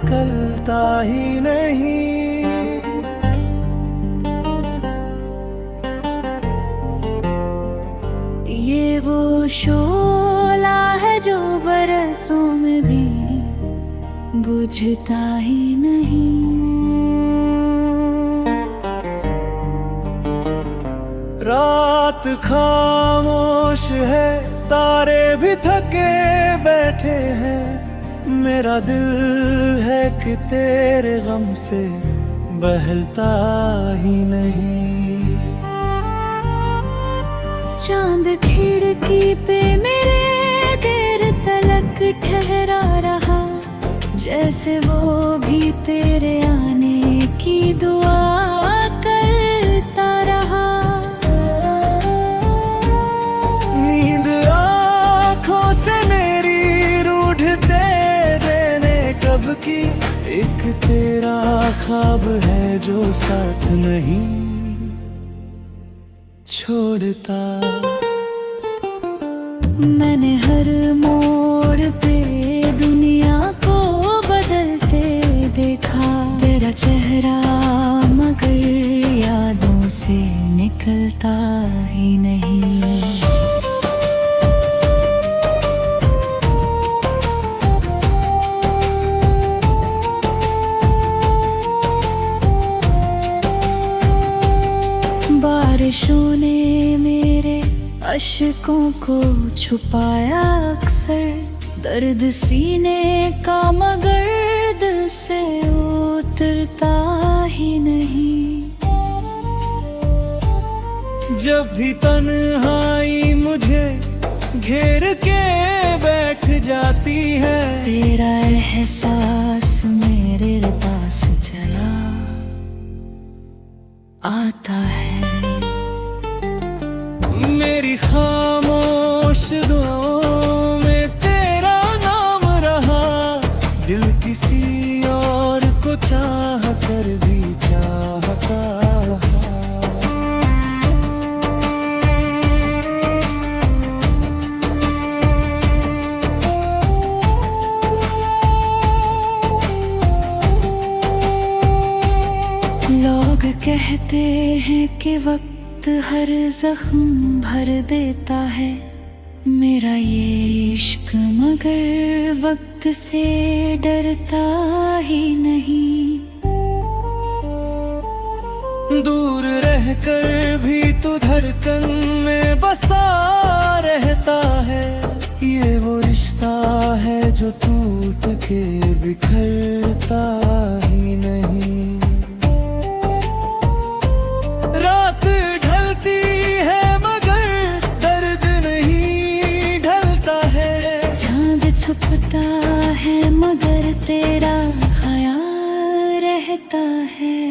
निकलता ही नहीं। ये वो शोला है जो बरसों में भी बुझता ही नहीं। रात खामोश है, तारे भी थके बैठे हैं, मेरा दिल है कि तेरे गम से बहलता ही नहीं। चांद खिड़की पे मेरे देर तलक ठहरा रहा, जैसे वो भी तेरे आने की दुआ करता रहा। नींद आँखों से मेरी रूठते देने कब की, एक तेरा ख्वाब है जो साथ नहीं छोड़ता। मैंने हर मोड़ पे दुनिया को बदलते देखा, तेरा चेहरा मगर यादों से निकलता ही नहीं। बारिशों ने मेरे अश्कों को छुपाया अक्सर, दर्द सीने का मगर दिल से उतरता ही नहीं। जब भी तन्हाई मुझे घेर के बैठ जाती है, तेरा एहसास मेरे पास चला आता है। मेरी खामोश दुआओं में तेरा नाम रहा, दिल किसी और को चाह कर भी चाहता रहा। लोग कहते हैं कि वक्त हर जख्म भर देता है, मेरा ये इश्क मगर वक्त से डरता ही नहीं। दूर रहकर भी तू धड़कन में बसा रहता है, ये वो रिश्ता है जो टूट के बिखरता ही नहीं। रात ढलती है मगर दर्द नहीं ढलता है, चांद छुपता है मगर तेरा ख्याल रहता है।